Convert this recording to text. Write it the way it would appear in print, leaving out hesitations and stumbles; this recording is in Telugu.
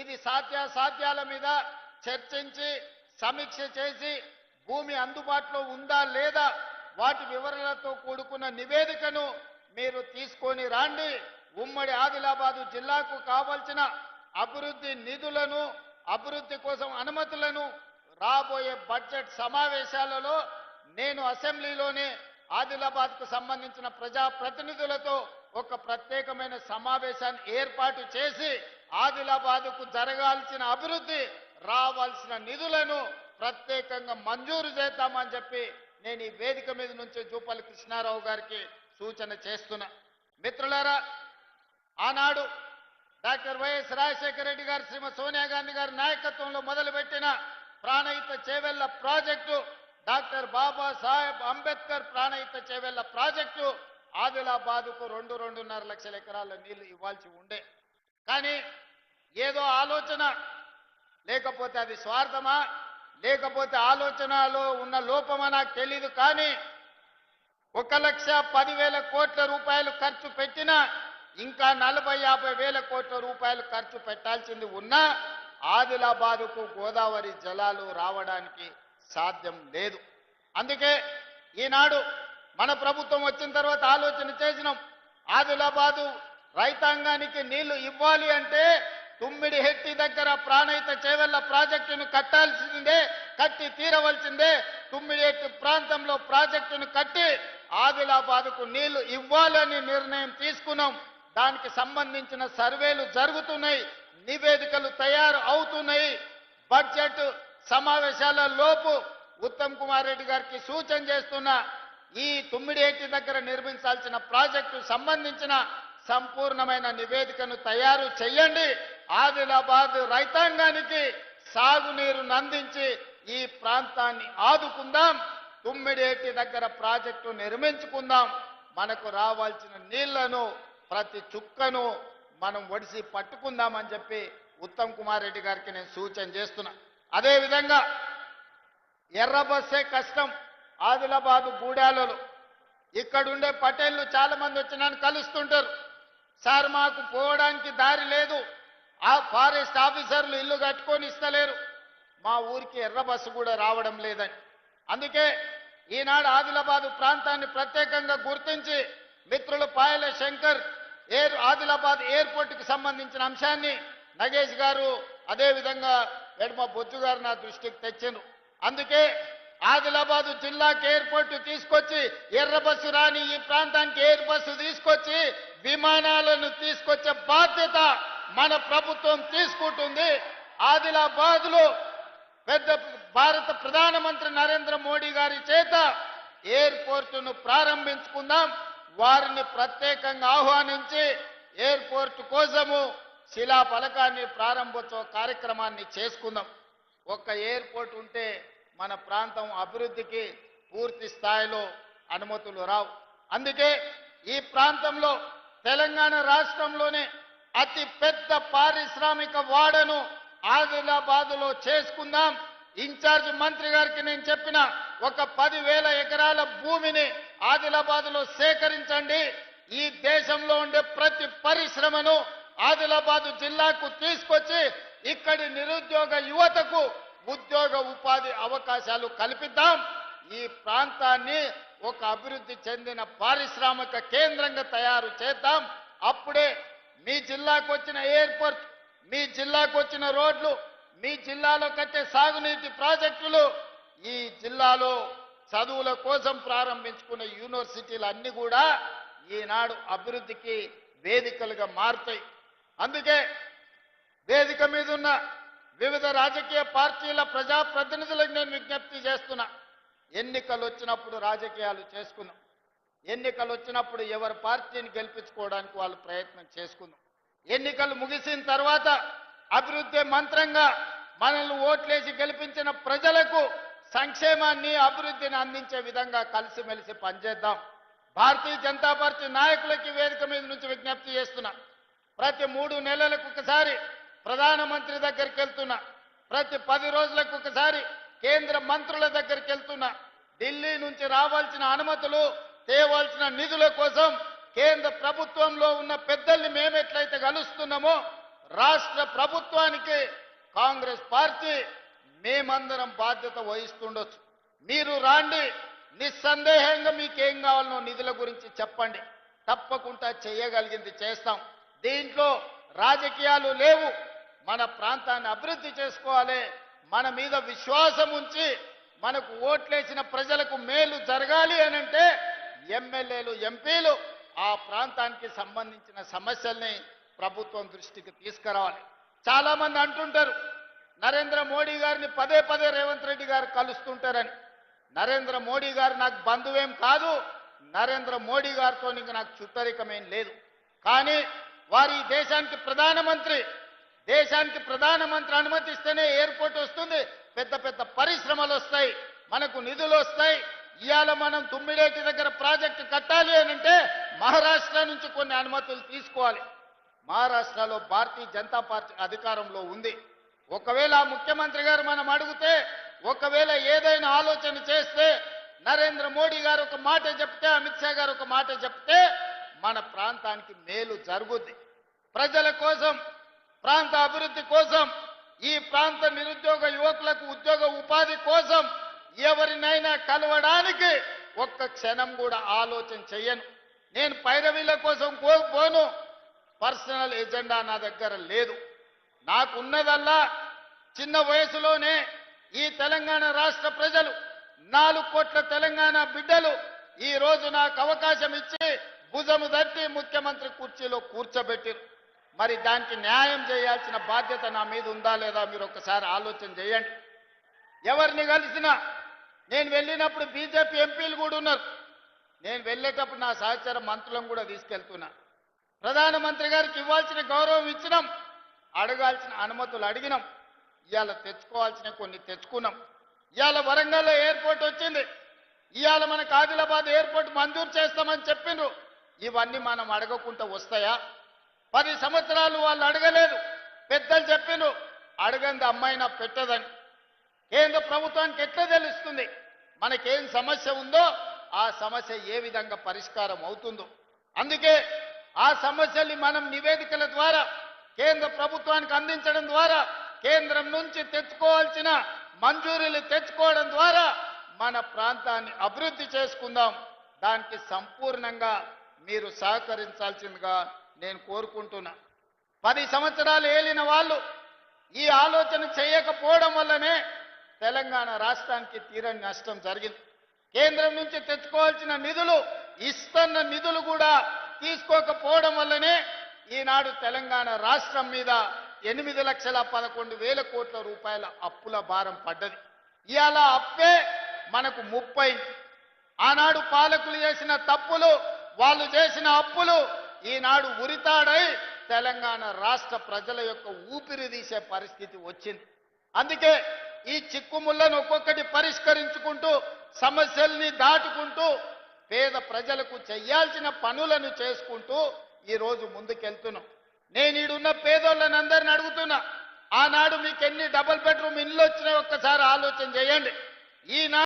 ఇది సాధ్యాసాధ్యాల మీద చర్చించి సమీక్ష చేసి భూమి అందుబాటులో ఉందా లేదా వాటి వివరాలతో కూడుకున్న నివేదికను మీరు తీసుకొని రండి. ఉమ్మడి ఆదిలాబాదు జిల్లాకు కావాల్సిన అభివృద్ధి నిధులను అభివృద్ధి కోసం అనుమతులను రాబోయే బడ్జెట్ సమావేశాలలో నేను అసెంబ్లీలోనే ఆదిలాబాద్కు సంబంధించిన ప్రజాప్రతినిధులతో ఒక ప్రత్యేకమైన సమావేశాన్ని ఏర్పాటు చేసి ఆదిలాబాద్కు జరగాల్సిన అభివృద్ధి రావాల్సిన నిధులను ప్రత్యేకంగా మంజూరు చేద్దామని చెప్పి నేను ఈ వేదిక మీద నుంచి జూపల్లి కృష్ణారావు గారికి సూచన చేస్తున్నా. మిత్రులారా, ఆనాడు డాక్టర్ వైఎస్ రాజశేఖర రెడ్డి గారు శ్రీమతి సోనియా గాంధీ గారి నాయకత్వంలో మొదలుపెట్టిన Pranahita Chevella project, doctor Babasaheb Ambedkar Pranahita Chevella project ఆదిలాబాద్కు 2.5 లక్షల ఎకరాల నీళ్లు ఇవ్వాల్సి ఉండే. కానీ ఏదో ఆలోచన, లేకపోతే అది స్వార్థమా లేకపోతే ఆలోచనలో ఉన్న లోపమా నాకు తెలీదు, కానీ 1,10,000 కోట్ల రూపాయలు ఖర్చు పెట్టినా ఇంకా 40-50 కోట్ల రూపాయలు ఖర్చు పెట్టాల్సింది ఉన్నా ఆదిలాబాదుకు గోదావరి జలాలు రావడానికి సాధ్యం లేదు. అందుకే ఈనాడు మన ప్రభుత్వం వచ్చిన తర్వాత ఆలోచన చేసినాం. ఆదిలాబాదు రైతాంగానికి నీళ్లు ఇవ్వాలి అంటే తుమ్మిడిహెట్టి దగ్గర ప్రాణహిత చేవెళ్ల ప్రాజెక్టును కట్టాల్సిందే, కట్టి తీరవలసిందే. తుమ్మిడిహెట్టి ప్రాంతంలో ప్రాజెక్టును కట్టి ఆదిలాబాదుకు నీళ్లు ఇవ్వాలని నిర్ణయం తీసుకున్నాం. దానికి సంబంధించిన సర్వేలు జరుగుతున్నాయి, నివేదికలు తయారు అవుతున్నాయి. బడ్జెట్ సమావేశాల లోపు ఉత్తమ్ కుమార్ రెడ్డి గారికి సూచన చేస్తున్నా, ఈ తుమ్మిడిహెట్టి దగ్గర నిర్మించాల్సిన ప్రాజెక్టు సంబంధించిన సంపూర్ణమైన నివేదికను తయారు చేయండి. ఆదిలాబాద్ రైతాంగానికి సాగునీరు అందించి ఈ ప్రాంతాన్ని ఆదుకుందాం. తుమ్మిడిహెట్టి దగ్గర ప్రాజెక్టు నిర్మించుకుందాం. మనకు రావాల్సిన నీళ్లను ప్రతి చుక్కను మనం ఒడిసి పట్టుకుందామని చెప్పి ఉత్తమ్ కుమార్ రెడ్డి గారికి నేను సూచన చేస్తున్నా. అదేవిధంగా ఎర్ర బస్సే కష్టం. ఆదిలాబాదు గూడాలలో ఇక్కడుండే పటేళ్లు చాలా మంది వచ్చి నన్ను కలుస్తుంటారు. సార్, మాకు పోవడానికి దారి లేదు, ఆ ఫారెస్ట్ ఆఫీసర్లు ఇల్లు కట్టుకొని ఇస్తలేరు, మా ఊరికి ఎర్ర బస్సు కూడా రావడం లేదని. అందుకే ఈనాడు ఆదిలాబాదు ప్రాంతాన్ని ప్రత్యేకంగా గుర్తించి మిత్రులు పాయల శంకర్ ఆదిలాబాద్ ఎయిర్పోర్టుకు సంబంధించిన అంశాన్ని నగేష్ గారు అదేవిధంగా ఎడమ బొజ్జు గారు నా దృష్టికి తెచ్చారు. అందుకే ఆదిలాబాదు జిల్లాకి ఎయిర్పోర్టు తీసుకొచ్చి ఎర్ర బస్సు రాని ఈ ప్రాంతానికి ఎయిర్ బస్సు తీసుకొచ్చి విమానాలను తీసుకొచ్చే బాధ్యత మన ప్రభుత్వం తీసుకుంటుంది. ఆదిలాబాద్లో పెద్ద భారత ప్రధానమంత్రి నరేంద్ర మోడీ గారి చేత ఎయిర్పోర్టును ప్రారంభించుకుందాం. వారిని ప్రత్యేకంగా ఆహ్వానించి ఎయిర్పోర్టు కోసము శిలా ఫలకాన్ని ప్రారంభోత్సవ కార్యక్రమాన్ని చేసుకుందాం. ఒక్క ఎయిర్పోర్ట్ ఉంటే మన ప్రాంతం అభివృద్ధికి పూర్తి స్థాయిలో అనుమతులు రావు. అందుకే ఈ ప్రాంతంలో తెలంగాణ రాష్ట్రంలోనే అతి పెద్ద పారిశ్రామిక వాడను ఆదిలాబాదులో చేసుకుందాం. ఇన్ఛార్జ్ మంత్రి గారికి నేను చెప్పిన ఒక 10,000 ఎకరాల భూమిని ఆదిలాబాదులో సేకరించండి. ఈ దేశంలో ఉండే ప్రతి పరిశ్రమను ఆదిలాబాదు జిల్లాకు తీసుకొచ్చి ఇక్కడి నిరుద్యోగ యువతకు ఉద్యోగ ఉపాధి అవకాశాలు కల్పిద్దాం. ఈ ప్రాంతాన్ని ఒక అభివృద్ధి చెందిన పారిశ్రామిక కేంద్రంగా తయారు చేద్దాం. అప్పుడే మీ జిల్లాకు వచ్చిన ఎయిర్పోర్ట్, మీ జిల్లాకు వచ్చిన రోడ్లు, మీ జిల్లాలో కట్టే సాగునీటి ప్రాజెక్టులు, ఈ జిల్లాలో చదువుల కోసం ప్రారంభించుకున్న యూనివర్సిటీలు అన్ని కూడా ఈనాడు అభివృద్ధికి వేదికలుగా మారుతాయి. అందుకే వేదిక మీద ఉన్న వివిధ రాజకీయ పార్టీల ప్రజాప్రతినిధులకు నేను విజ్ఞప్తి చేస్తున్నా, ఎన్నికలు వచ్చినప్పుడు రాజకీయాలు చేసుకుందాం. ఎన్నికలు వచ్చినప్పుడు ఎవరి పార్టీని గెలిపించుకోవడానికి వాళ్ళు ప్రయత్నం చేసుకుందాం. ఎన్నికలు ముగిసిన తర్వాత అభివృద్ధి మంత్రంగా మనల్ని ఓట్లేసి గెలిపించిన ప్రజలకు సంక్షేమాన్ని అభివృద్ధిని అందించే విధంగా కలిసిమెలిసి పనిచేద్దాం. భారతీయ జనతా పార్టీ నాయకులకి వేదిక మీద నుంచి విజ్ఞప్తి చేస్తున్నా, ప్రతి 3 నెలలకు ఒకసారి ప్రధానమంత్రి దగ్గరికి వెళ్తున్నా, ప్రతి 10 రోజులకు ఒకసారి కేంద్ర మంత్రుల దగ్గరికి వెళ్తున్నా. ఢిల్లీ నుంచి రావాల్సిన అనుమతులు, తేవాల్సిన నిధుల కోసం కేంద్ర ప్రభుత్వంలో ఉన్న పెద్దల్ని మేము ఎట్లయితే కలుస్తున్నామో రాష్ట్ర ప్రభుత్వానికి కాంగ్రెస్ పార్టీ మేమందరం బాధ్యత వహిస్తుండొచ్చు. మీరు రాండి, నిస్సందేహంగా మీకేం కావాలనో నిధుల గురించి చెప్పండి, తప్పకుండా చేయగలిగింది చేస్తాం. దీంట్లో రాజకీయాలు లేవు. మన ప్రాంతాన్ని అభివృద్ధి చేసుకోవాలి. మన మీద విశ్వాసం ఉంచి మనకు ఓట్లేసిన ప్రజలకు మేలు జరగాలి అనంటే ఎమ్మెల్యేలు, ఎంపీలు ఆ ప్రాంతానికి సంబంధించిన సమస్యల్ని ప్రభుత్వం దృష్టికి తీసుకురావాలి. చాలా మంది అంటుంటారు నరేంద్ర మోడీ గారిని పదే పదే రేవంత్ రెడ్డి గారు కలుస్తుంటారని. నరేంద్ర మోడీ గారు నాకు బంధువేం కాదు, నరేంద్ర మోడీ గారితో నాకు చుట్టరికమేం లేదు. కానీ వారి దేశానికి ప్రధానమంత్రి అనుమతిస్తేనే ఎయిర్పోర్ట్ వస్తుంది, పెద్ద పెద్ద పరిశ్రమలు వస్తాయి, మనకు నిధులు వస్తాయి. ఇవాళ మనం తుమ్మిడేటి దగ్గర ప్రాజెక్టు కట్టాలి అనంటే మహారాష్ట్ర నుంచి కొన్ని అనుమతులు తీసుకోవాలి. మహారాష్ట్రలో భారతీయ జనతా పార్టీ అధికారంలో ఉంది. ఒకవేళ ఆ ముఖ్యమంత్రి గారు మనం అడిగితే, ఒకవేళ ఏదైనా ఆలోచన చేస్తే, నరేంద్ర మోడీ గారు ఒక మాట చెప్తే, అమిత్ షా గారు ఒక మాట చెప్తే మన ప్రాంతానికి మేలు జరుగుద్ది. ప్రజల కోసం, ప్రాంత అభివృద్ధి కోసం, ఈ ప్రాంత నిరుద్యోగ యువకులకు ఉద్యోగ ఉపాధి కోసం ఎవరినైనా కలవడానికి ఒక్క క్షణం కూడా ఆలోచన చెయ్యను. నేను పైరవీల కోసం పోను. పర్సనల్ ఎజెండా నా దగ్గర లేదు. నాకున్నదల్లా చిన్న వయసులోనే ఈ తెలంగాణ రాష్ట్ర ప్రజలు 4 కోట్ల తెలంగాణ బిడ్డలు ఈ రోజు నాకు అవకాశం ఇచ్చి భుజము తట్టి ముఖ్యమంత్రి కుర్చీలో కూర్చోబెట్టారు. మరి దానికి న్యాయం చేయాల్సిన బాధ్యత నా మీద ఉందా లేదా మీరు ఒకసారి ఆలోచన చేయండి. ఎవరిని కలిసినా, నేను వెళ్ళినప్పుడు బీజేపీ ఎంపీలు కూడా ఉన్నారు. నేను వెళ్ళేటప్పుడు నా సహచర మంత్రులను కూడా తీసుకెళ్తున్నా. ప్రధానమంత్రి గారికి ఇవ్వాల్సిన గౌరవం ఇచ్చినాం, అడగాల్సిన అనుమతులు అడిగినాం, ఇవాళ తెచ్చుకోవాల్సిన కొన్ని తెచ్చుకున్నాం. ఇవాళ వరంగల్లో ఎయిర్పోర్ట్ వచ్చింది, ఇవాళ మనకు ఆదిలాబాద్ ఎయిర్పోర్ట్ మంజూరు చేస్తామని చెప్పిండ్రు. ఇవన్నీ మనం అడగకుండా వస్తాయా? 10 సంవత్సరాలు వాళ్ళు అడగలేదు. పెద్దలు చెప్పిండ్రు అడగంది అమ్మాయినా పెట్టదని. కేంద్ర ప్రభుత్వానికి ఎట్లా తెలుస్తుంది మనకేం సమస్య ఉందో, ఆ సమస్య ఏ విధంగా పరిష్కారం అవుతుందో? అందుకే ఆ సమస్యల్ని మనం నివేదికల ద్వారా కేంద్ర ప్రభుత్వానికి అందించడం ద్వారా, కేంద్రం నుంచి తెచ్చుకోవాల్సిన మంజూరీలు తెచ్చుకోవడం ద్వారా మన ప్రాంతాన్ని అభివృద్ధి చేసుకుందాం. దానికి సంపూర్ణంగా మీరు సహకరించాల్సిందిగా నేను కోరుకుంటున్నా. 10 సంవత్సరాలు ఏలిన వాళ్ళు ఈ ఆలోచన చేయకపోవడం వల్లనే తెలంగాణ రాష్ట్రానికి తీరని నష్టం జరిగింది. కేంద్రం నుంచి తెచ్చుకోవాల్సిన నిధులు, ఇస్తున్న నిధులు కూడా తీసుకోకపోవడం వల్లనే ఈనాడు తెలంగాణ రాష్ట్రం మీద 8,11,000 కోట్ల రూపాయల అప్పుల భారం పడ్డది. ఇవాళ అప్పే మనకు 30. ఆనాడు పాలకులు చేసిన తప్పులు, వాళ్ళు చేసిన అప్పులు ఈనాడు ఉరితాడై తెలంగాణ రాష్ట్ర ప్రజల యొక్క ఊపిరి తీసే పరిస్థితి వచ్చింది. అందుకే ఈ చిక్కుముళ్లను ఒక్కొక్కటి పరిష్కరించుకుంటూ, సమస్యల్ని దాటుకుంటూ, పేద ప్రజలకు చేయాల్సిన పనులను చేసుకుంటూ ఈరోజు ముందుకెళ్తున్నాం. నేను ఈడున్న పేదోళ్ళని అందరిని అడుగుతున్నా, ఆనాడు మీకు ఎన్ని డబుల్ బెడ్రూమ్ ఇల్లు వచ్చినాయో ఒక్కసారి ఆలోచన చేయండి. ఈనాడు